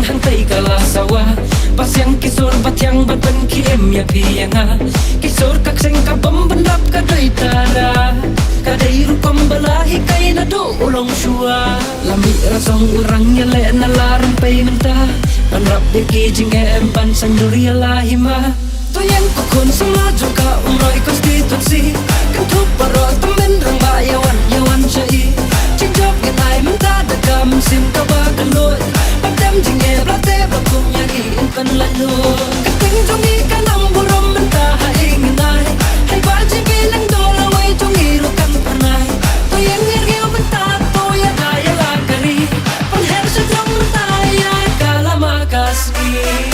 hang tei kala sawa Pasyang kisur batyang batban kiem ya piyanga Kisur kakseng kabam bandap kadai tara Kadai rukom balahi kay na do ulong shua Lami rasong urang yale na larang pay menta Panrap de kijing empan sang duria lahima Tuyang kukun sama juga umroy konstitusi Kentup parot temen rang bayawan yawan syai Cinjok genai menta dagam sim kabagan loy Padam jinge blate bakum yagi inpan lalu Keting jongi kanam burom menta haing nai Hai baji bilang dola way jongi rukan panai Tuyang ngirgil menta toya daya lakari Panher sedang menta ya kalama kasih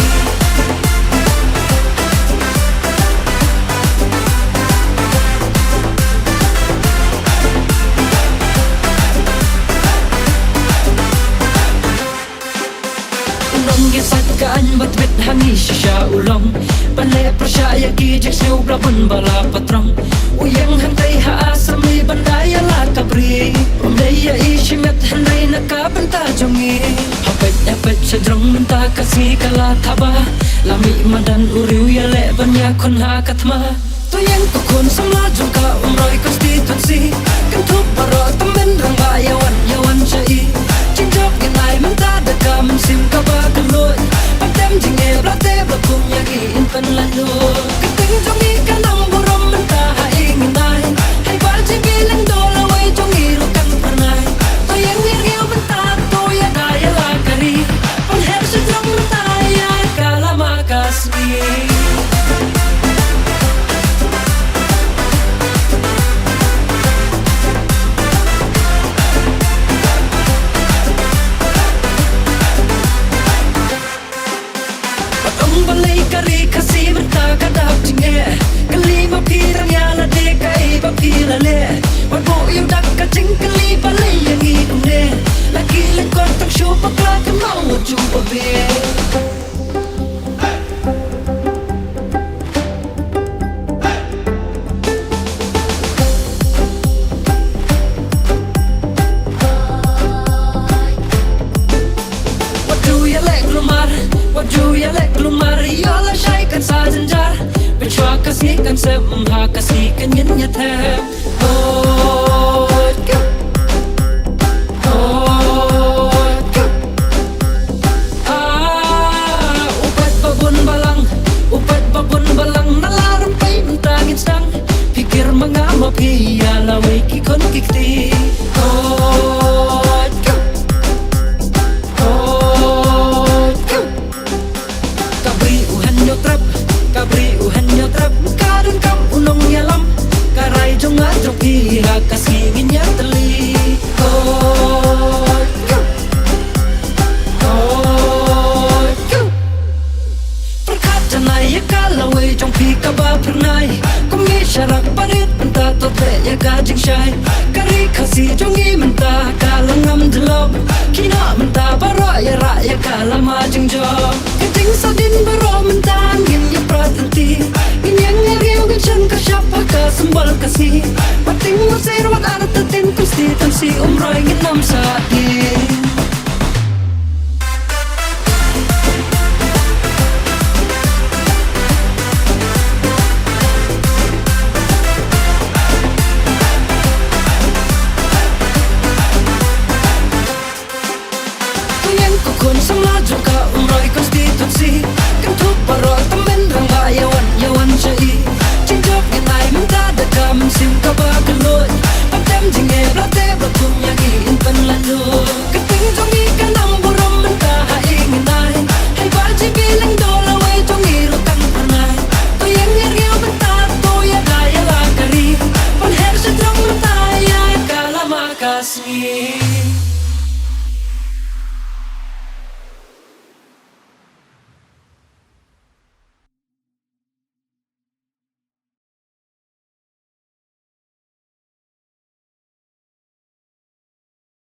Kaan batwit hangi shisha ulong Panle prasya ki jak siu blabun bala patrong Uyang hantai haasam li bandaya la kabri Omleya ishimet hanai nakabanta jongi Hapet sedrong menta kasih kala thaba Lami madan uriu ya le banya kun ha katma Tuyang kukun samla juga umroy konstitusi Kentup baro temen rang bayawan yawan syai Cinjok genai menta dagam sim kabagan loy Padam jinge blate bakum yagi inpan lalu Keting jongi kanam burom menta haing nai Hai baji bilang dola way jongi rukan pernai Tuyang ngirgil menta toya daya lakari Panher sedrong menta ya kalama kasih Balai kari kasih berta kadap jinge Kali mapirang yala de kai bapila le Warbo yung dak kacing kali balai yang hidung de Lagi lengkot tak syupa kelak mau jumpa be Wajuya lek lumar yola syai kan sa janjar Bechwa kasih kan semha kasih kan yin yatem Upat babun balang nalarang pay mentangin sang Pikir mengama piya laway kikon kikti Kabri uhan nyotrap Kadun kam unong yalam Karay jong adrok pira kasingin ya teli Perkata na ya kalaway jong pika ba pernay Kumi syarak parit menta tote ya kajing syay Kari kasi jong imenta kalangam delob Kina menta baro ya raya kalama jeng job Keting sadin baro menta angin ya pratanti Inyang ngeriw gansyan ka siapa ka sembal kasih Pating masir wat aratatin konstitusi umroy ginam sa atin Kukun sama juga umroy konstitusi Kentup baro temen rang bayawan yawan syai Cinjok genai menta dagam sim kabagan loy Padam jinge blate bakum yagi inpan lalu Keting jongi kanam burom menta haing nai Hai baji bilang dola way jongi rukan pernai Tuyang ngirgil menta toya daya lakari Panher sedrong menta ya kalama kasih